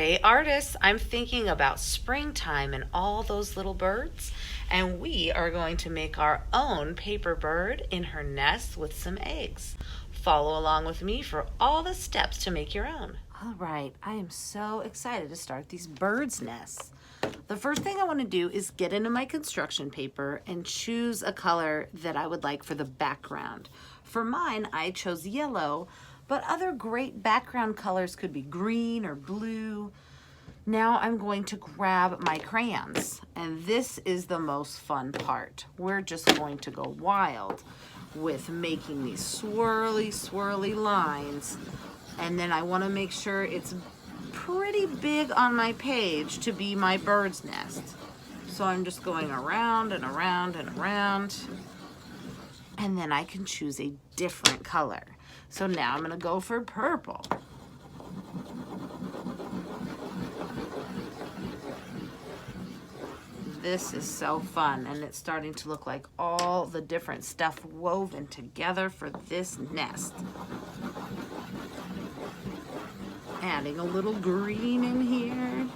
Hey artists, I'm thinking about springtime and all those little birds, and we are going to make our own paper bird in her nest with some eggs. Follow along with me for all the steps to make your own. All right, I am so excited to start these birds' nests. The first thing I want to do is get into my construction paper and choose a color that I would like for the background. For mine, I chose yellow, but other great background colors could be green or blue. Now I'm going to grab my crayons, and this is the most fun part. We're just going to go wild with making these swirly lines, and then I want to make sure it's pretty big on my page to be my bird's nest. So I'm just going around and around and around, and then I can choose a different color. So now I'm going to go for purple. This is so fun, and it's starting to look like all the different stuff woven together for this nest. Adding a little green in here.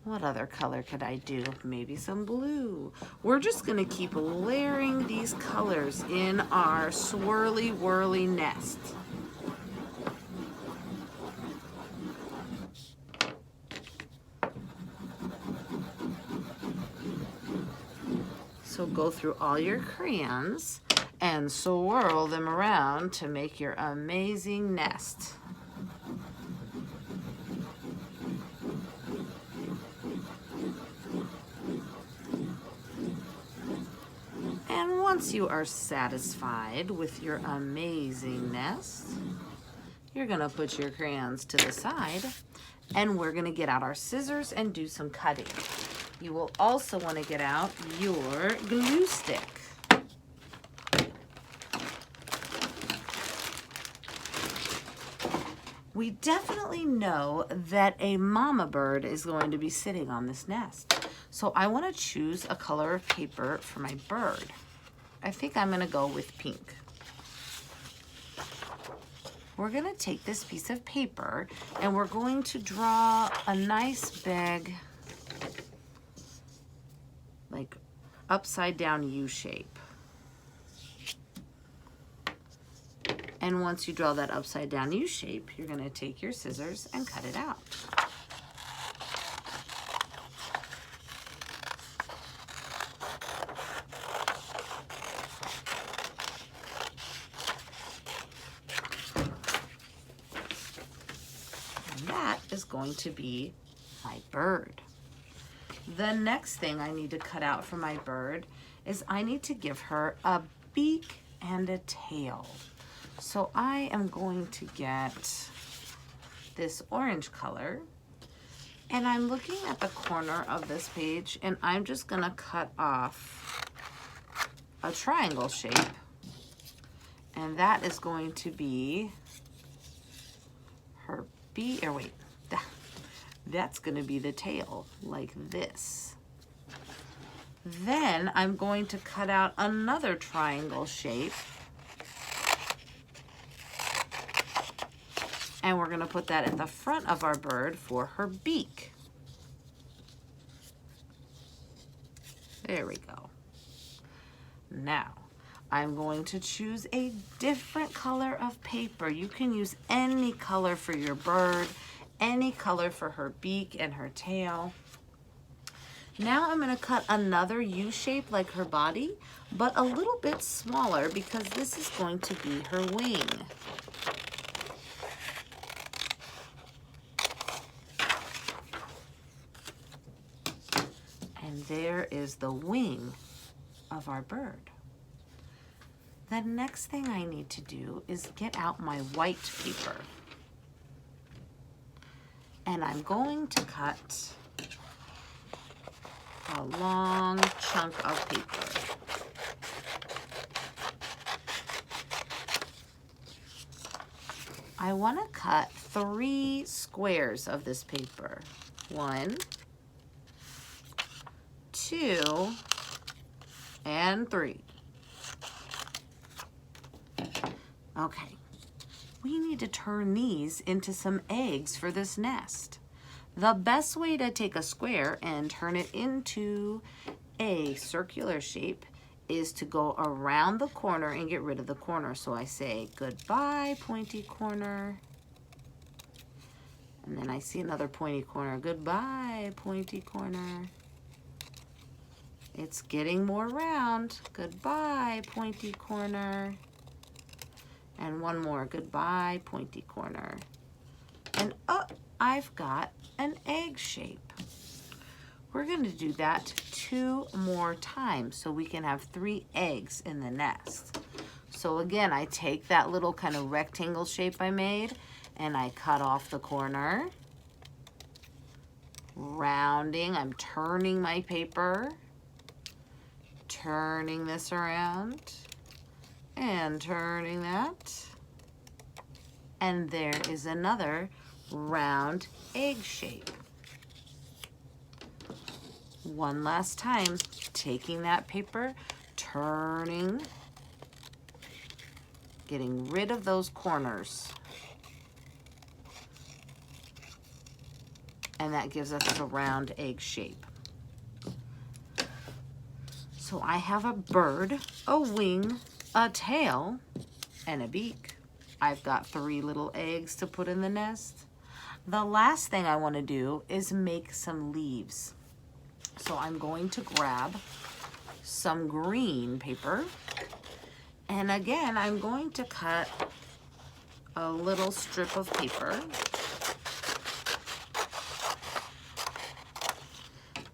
What other color could I do? Maybe some blue. We're just gonna keep layering these colors in our swirly whirly nest. So go through all your crayons and swirl them around to make your amazing nest. And once you are satisfied with your amazing nest, you're gonna put your crayons to the side, and we're gonna get out our scissors and do some cutting. You will also want to get out your glue stick. We definitely know that a mama bird is going to be sitting on this nest. So I want to choose a color of paper for my bird. I think I'm going to go with pink. We're going to take this piece of paper and we're going to draw a nice big, like upside down U shape. And once you draw that upside down U shape, you're going to take your scissors and cut it out. And that is going to be my bird. The next thing I need to cut out for my bird is I need to give her a beak and a tail. So I am going to get this orange color, and I'm looking at the corner of this page, and I'm just gonna cut off a triangle shape, and that is going to be her beak, or wait, that's gonna be the tail, like this. Then I'm going to cut out another triangle shape, and we're gonna put that at the front of our bird for her beak. There we go. Now, I'm going to choose a different color of paper. You can use any color for your bird, any color for her beak and her tail. Now I'm going to cut another U shape like her body, but a little bit smaller because this is going to be her wing. And there is the wing of our bird. The next thing I need to do is get out my white paper. And I'm going to cut a long chunk of paper. I want to cut 3 squares of this paper. 1, 2, and 3. Okay, we need to turn these into some eggs for this nest. The best way to take a square and turn it into a circular shape is to go around the corner and get rid of the corner. So I say goodbye, pointy corner. And then I see another pointy corner. Goodbye, pointy corner. It's getting more round. Goodbye, pointy corner. And one more. Goodbye, pointy corner. And oh, I've got an egg shape. We're going to do that 2 more times so we can have 3 eggs in the nest. So again, I take that little kind of rectangle shape I made and I cut off the corner. Rounding, I'm turning my paper. Turning this around. And turning that. And there is another round egg shape. One last time, taking that paper, turning, getting rid of those corners. And that gives us a round egg shape. So I have a bird, a wing, a tail, and a beak. I've got 3 little eggs to put in the nest. The last thing I want to do is make some leaves. So I'm going to grab some green paper. And again, I'm going to cut a little strip of paper.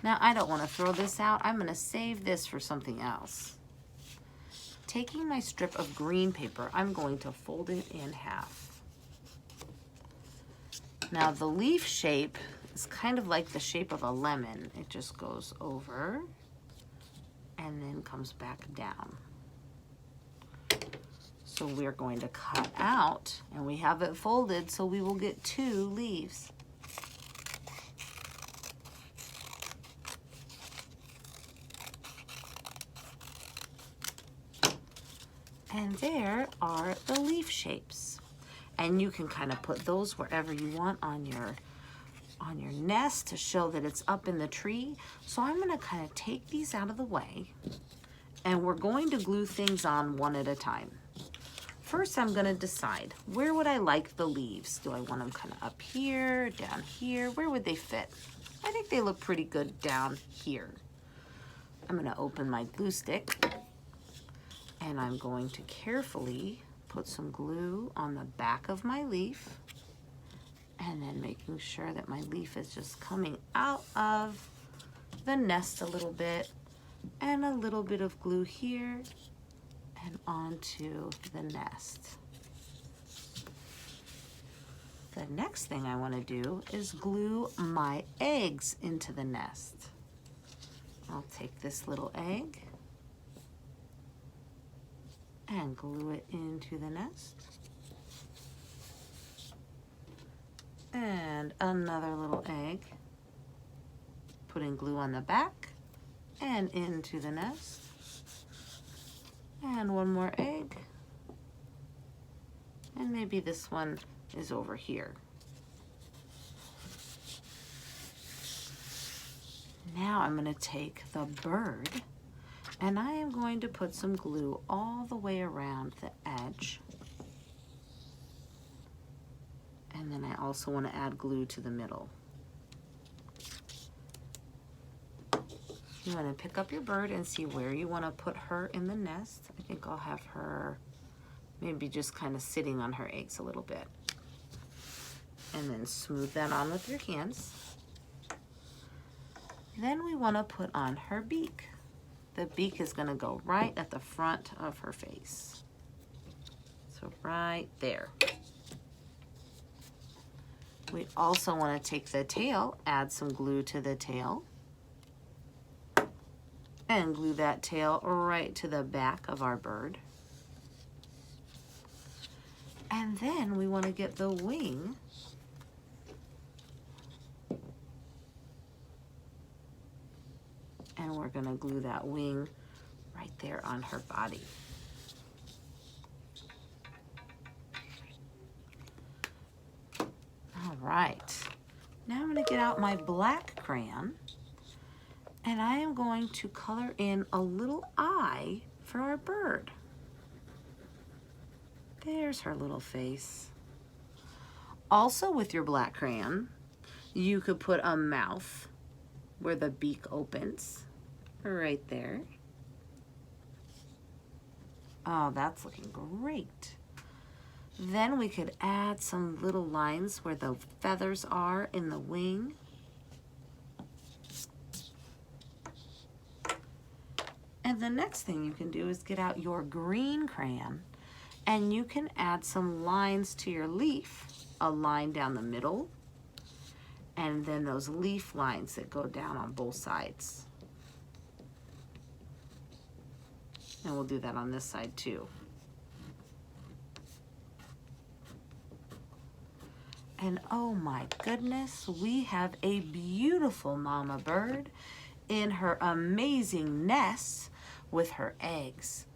Now, I don't want to throw this out. I'm going to save this for something else. Taking my strip of green paper, I'm going to fold it in half. Now, the leaf shape is kind of like the shape of a lemon. It just goes over and then comes back down. So we're going to cut out, and we have it folded, so we will get 2 leaves. And there are the leaf shapes. And you can kind of put those wherever you want on your nest to show that it's up in the tree. So I'm going to kind of take these out of the way, and we're going to glue things on one at a time. First, I'm going to decide, where would I like the leaves? Do I want them kind of up here, down here? Where would they fit? I think they look pretty good down here. I'm going to open my glue stick, and I'm going to carefully put some glue on the back of my leaf, and then making sure that my leaf is just coming out of the nest a little bit, and a little bit of glue here and onto the nest. The next thing I want to do is glue my eggs into the nest. I'll take this little egg and glue it into the nest. And another little egg, putting glue on the back and into the nest. And one more egg. And maybe this one is over here. Now I'm going to take the bird, and I am going to put some glue all the way around the edge. And then I also want to add glue to the middle. You want to pick up your bird and see where you want to put her in the nest. I think I'll have her maybe just kind of sitting on her eggs a little bit. And then smooth that on with your hands. Then we want to put on her beak. The beak is going to go right at the front of her face. So right there. We also want to take the tail, add some glue to the tail, and glue that tail right to the back of our bird. And then we want to get the wing and we're going to glue that wing right there on her body. right. Now I'm going to get out my black crayon and I am going to color in a little eye for our bird. There's her little face. Also with your black crayon, you could put a mouth where the beak opens, right there. Oh, that's looking great. Then we could add some little lines where the feathers are in the wing. And the next thing you can do is get out your green crayon and you can add some lines to your leaf. A line down the middle and then those leaf lines that go down on both sides. And we'll do that on this side too. And oh my goodness, we have a beautiful mama bird in her amazing nest with her eggs.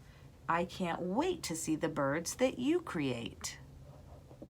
I can't wait to see the birds that you create.